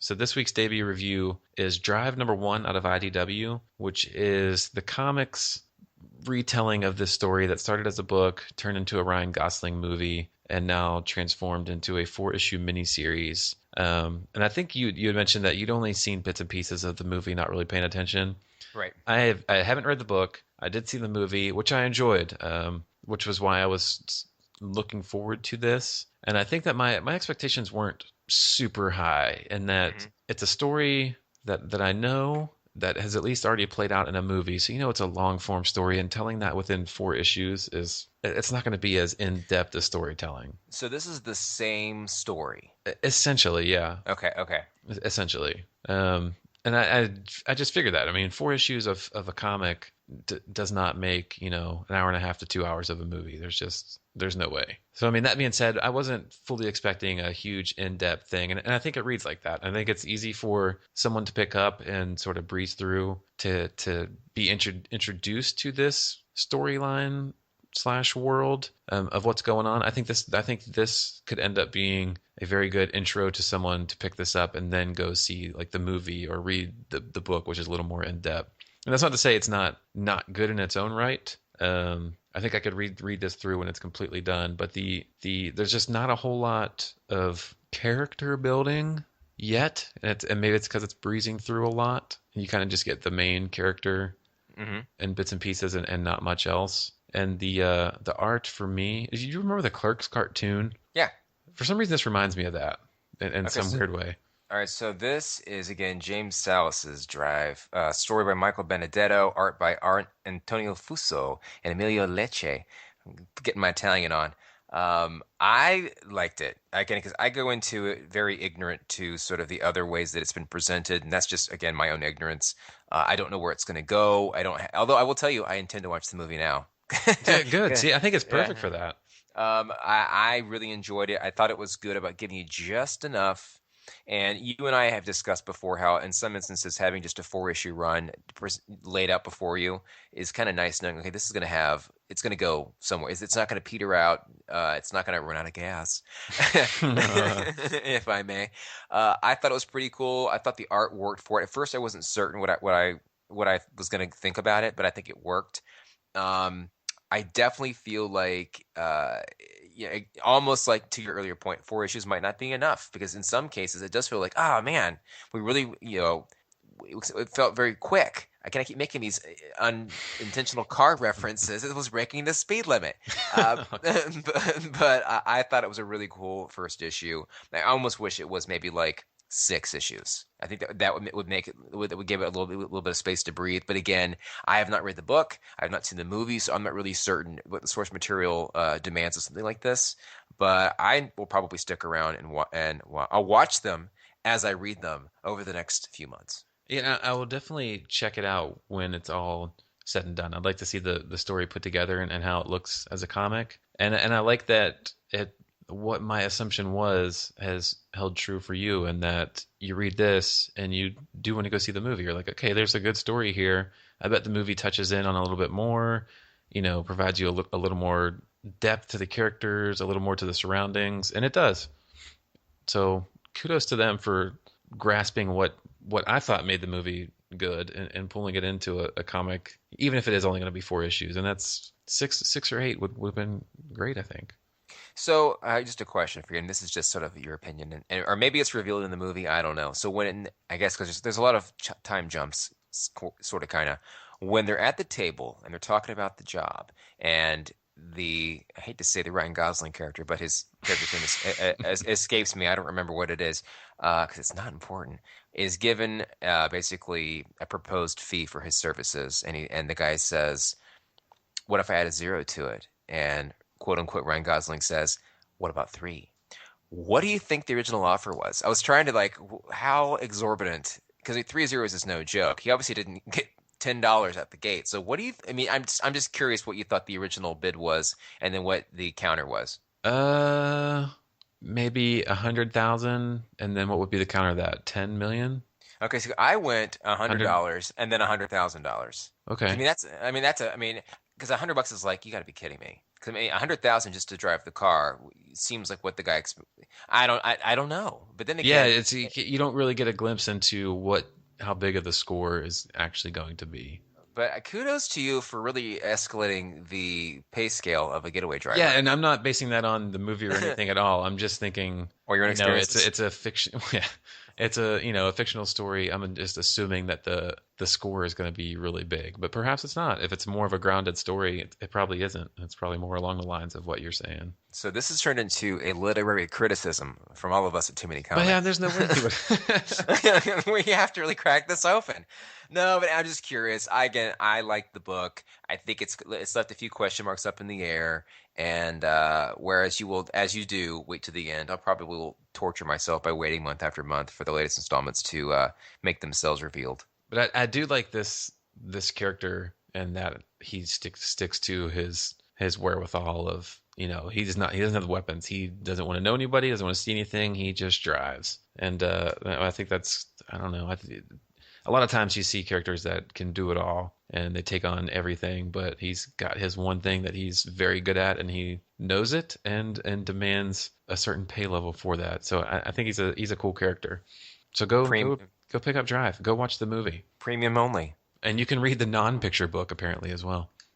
So this week's debut review is Drive number one out of IDW, which is the comics retelling of this story that started as a book, turned into a Ryan Gosling movie, and now transformed into a four-issue miniseries. And I think you had mentioned that you'd only seen bits and pieces of the movie, not really paying attention. Right. I haven't read the book. I did see the movie, which I enjoyed, which was why I was looking forward to this. And I think that my expectations weren't super high, and that Hmm. it's a story that I know that has at least already played out in a movie. So it's a long form story, and telling that within four issues is it's not going to be as in depth as storytelling. So this is the same story. Essentially, yeah. Okay. Okay. Essentially. And I just figured that. I mean, four issues of a comic does not make, an hour and a half to 2 hours of a movie. There's no way. So, I mean, that being said, I wasn't fully expecting a huge in-depth thing. And I think it reads like that. I think it's easy for someone to pick up and sort of breeze through to be introduced to this storyline slash world of what's going on. I think this could end up being a very good intro to someone to pick this up and then go see like the movie or read the book, which is a little more in depth. And that's not to say it's not good in its own right. I think I could read this through when it's completely done, but the there's just not a whole lot of character building yet, and maybe it's because it's breezing through a lot. And you kind of just get the main character Hmm. and bits and pieces and not much else. And the art for me, do you remember the Clerks cartoon? Yeah. For some reason, this reminds me of that in Okay. some So, weird way. all right. So this is again James Salas's Drive. Story by Michael Benedetto, art by Antonio Fuso and Emilio Lecce. I'm getting my Italian on. I liked it again because I go into it very ignorant to sort of the other ways that it's been presented, and that's just again my own ignorance. I don't know where it's going to go. I don't. Although I will tell you, I intend to watch the movie now. Yeah, good. See, I think it's Yeah. perfect for that. I really enjoyed it. I thought it was good about giving you just enough. And you and I have discussed before how, in some instances, having just a four-issue run laid out before you is kind of nice, knowing, okay, this is going to it's going to go somewhere. It's not going to peter out. It's not going to run out of gas, if I may. I thought it was pretty cool. I thought the art worked for it. At first, I wasn't certain what I was going to think about it, but I think it worked. Um, I definitely feel like, yeah, almost like to your earlier point, four issues might not be enough because in some cases it does feel like, oh man, we really, it felt very quick. I can't keep making these unintentional car references. It was breaking the speed limit. But I thought it was a really cool first issue. I almost wish it was maybe like six issues. I think that would make it would give it a little bit of space to breathe. But again, I have not read the book. I have not seen the movie, so I'm not really certain what the source material demands of something like this. But I will probably stick around and I'll watch them as I read them over the next few months. Yeah, I will definitely check it out when it's all said and done. I'd like to see the story put together and how it looks as a comic. And I like that what my assumption was has held true for you, and that you read this and you do want to go see the movie. You're like, okay, there's a good story here. I bet the movie touches in on a little bit more, provides you a little more depth to the characters, a little more to the surroundings, and it does. So kudos to them for grasping what I thought made the movie good and pulling it into a comic, even if it is only going to be four issues. And that's six or eight would have been great, I think. So, just a question for you, and this is just sort of your opinion, or maybe it's revealed in the movie. I don't know. So I guess because there's a lot of time jumps, sort of, kind of, when they're at the table and they're talking about the job, and I hate to say the Ryan Gosling character, but his character's name escapes me. I don't remember what it is because it's not important. Is given basically a proposed fee for his services, and the guy says, "What if I add a zero to it?" And quote unquote Ryan Gosling says, "What about three?" What do you think the original offer was? I was trying to like how exorbitant because three zeros is no joke. He obviously didn't get $10 at the gate. So what do you? I mean, I'm just curious what you thought the original bid was, and then what the counter was. Uh, Maybe 100,000, and then what would be the counter of that? 10 million? Okay, so I went a hundred 100. dollars and then $100,000. I Okay. mean, that's, I mean, that's a, I mean, because $100 is like you got to be kidding me. 'Cause, I mean, 100,000 just to drive the car seems like what the guy. I don't know. But then Yeah, again, it's you don't really get a glimpse into what how big of the score is actually going to be. but kudos to you for really escalating the pay scale of a getaway Yeah, driver and I'm not basing that on the movie or anything at all. I'm just thinking, or your own experiences. it's a fiction. Yeah, it's a a fictional story. I'm just assuming that the score is going to be really big, but perhaps it's not. If it's more of a grounded story, it probably isn't. It's probably more along the lines of what you're saying. So this has turned into a literary criticism from all of us at Too Many But yeah, Comics. there's no way to it. We have to really crack this open. No, but I'm just curious. I like the book. I think it's left a few question marks up in the air. And whereas you will, as you do, wait to the end, I'll probably will torture myself by waiting month after month for the latest installments to make themselves revealed. But I do like this character and that he sticks to his wherewithal of he doesn't have the weapons. He doesn't want to know anybody. Doesn't want to see anything. He just drives. And I think that's I don't know. A lot of times you see characters that can do it all and they take on everything, but he's got his one thing that he's very good at and he knows it and demands a certain pay level for that. So I think he's a cool character. So Pre- go pick up Drive. Go watch the movie. Premium only. And you can read the non-picture book apparently as well.